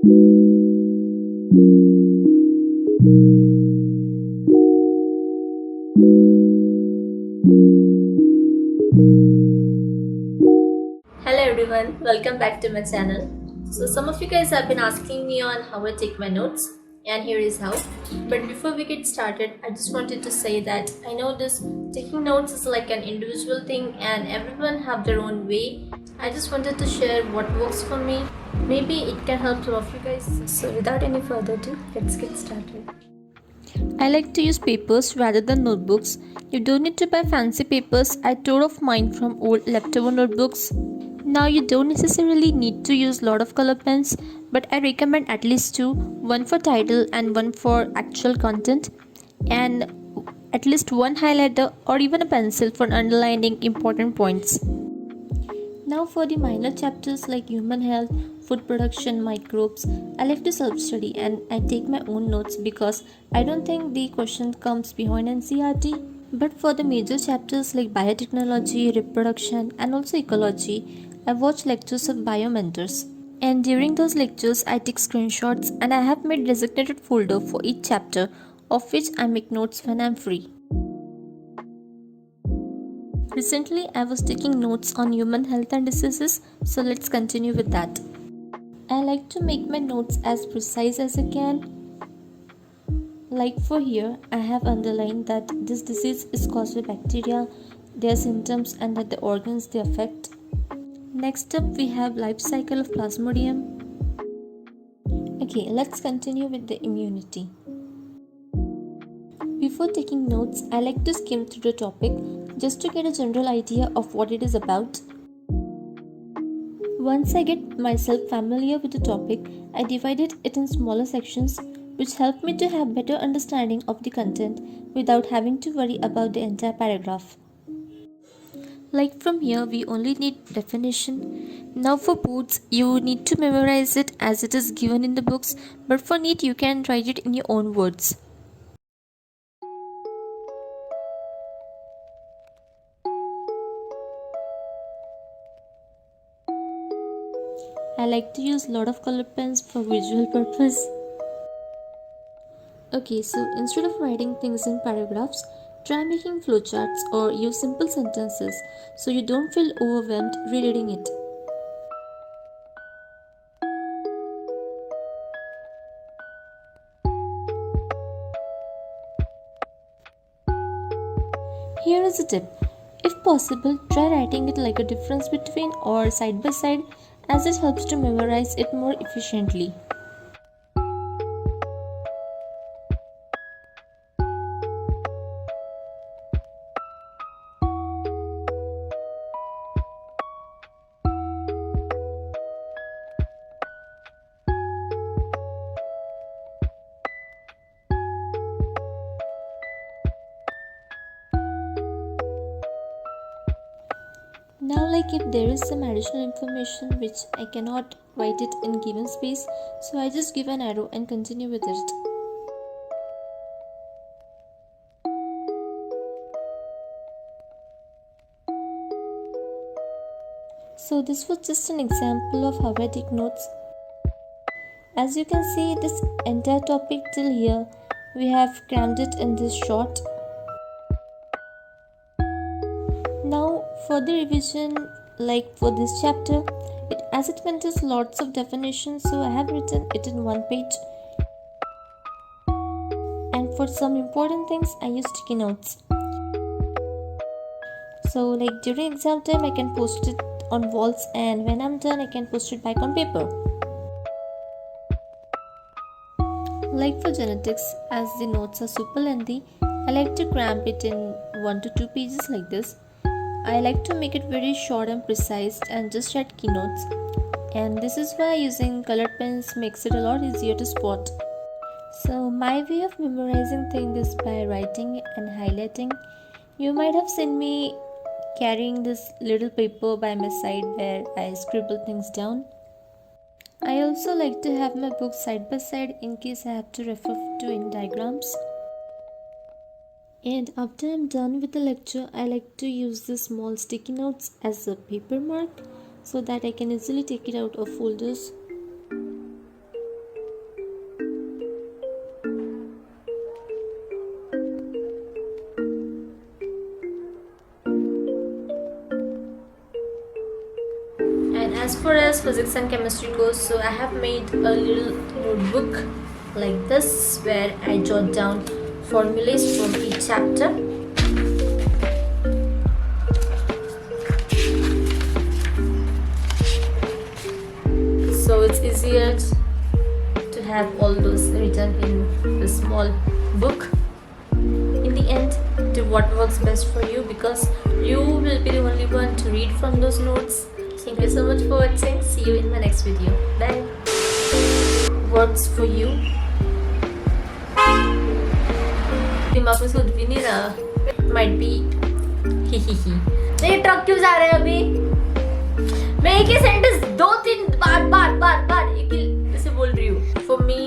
Hello everyone, welcome back to my channel. So some of you guys have been asking me on how I take my notes, and here is how. But before we get started, I just wanted to say that I know this taking notes is like an individual thing and everyone have their own way. I just wanted to share what works for me. Maybe it can help some of you guys. So without any further ado, let's get started. I like to use papers rather than notebooks. You don't need to buy fancy papers. I tore off mine from old leftover notebooks. Now you don't necessarily need to use lot of color pens, but I recommend at least two, one for title and one for actual content, and at least one highlighter or even a pencil for underlining important points. Now for the minor chapters like human health, food production, microbes, I like to self-study and I take my own notes because I don't think the question comes behind NCERT. But for the major chapters like biotechnology, reproduction and also ecology, I watch lectures of biomentors. And during those lectures, I take screenshots and I have made designated folder for each chapter of which I make notes when I'm free. Recently, I was taking notes on human health and diseases, so let's continue with that. I like to make my notes as precise as I can. Like for here, I have underlined that this disease is caused by bacteria, their symptoms, and that the organs they affect. Next up, we have life cycle of Plasmodium. Okay, let's continue with the immunity. Before taking notes, I like to skim through the topic just to get a general idea of what it is about. Once I get myself familiar with the topic, I divided it in smaller sections which help me to have better understanding of the content without having to worry about the entire paragraph. Like from here, we only need definition. Now for boards, you need to memorize it as it is given in the books, but for NEET, you can write it in your own words. I like to use lot of color pens for visual purpose. Okay, so instead of writing things in paragraphs, try making flowcharts or use simple sentences so you don't feel overwhelmed rereading it. Here is a tip. If possible, try writing it like a difference between or side by side as it helps to memorize it more efficiently. Now, like if there is some additional information which I cannot write it in given space, so I just give an arrow and continue with it. So this was just an example of how I take notes. As you can see, this entire topic till here, we have crammed it in this short. Now for the revision, like for this chapter, as it contains lots of definitions, so I have written it in one page. And for some important things, I use sticky notes. So like during exam time, I can post it on walls, and when I'm done, I can post it back on paper. Like for genetics, as the notes are super lengthy, I like to cramp it in 1 to 2 pages like this. I like to make it very short and precise and just add keynotes. And this is why using colored pens makes it a lot easier to spot. So my way of memorizing things is by writing and highlighting. You might have seen me carrying this little paper by my side where I scribble things down. I also like to have my book side by side in case I have to refer to in diagrams. And after I'm done with the lecture, I like to use the small sticky notes as a paper mark so that I can easily take it out of folders. far as physics and chemistry goes, so I have made a little notebook like this where I jot down formulas from each chapter. So it's easier to have all those written in the small book. In the end, do what works best for you, because you will be the only one to read from those notes. Thank you so much for watching. See you in my next video. Bye. Works for you. दिमाग में सूझ भी नहीं रहा. Might be ही. ये truck क्यों जा रहा है अभी? मैं एक ही सेंटेंस 2-3 बार एक ही ऐसे बोल रही हूँ. For me,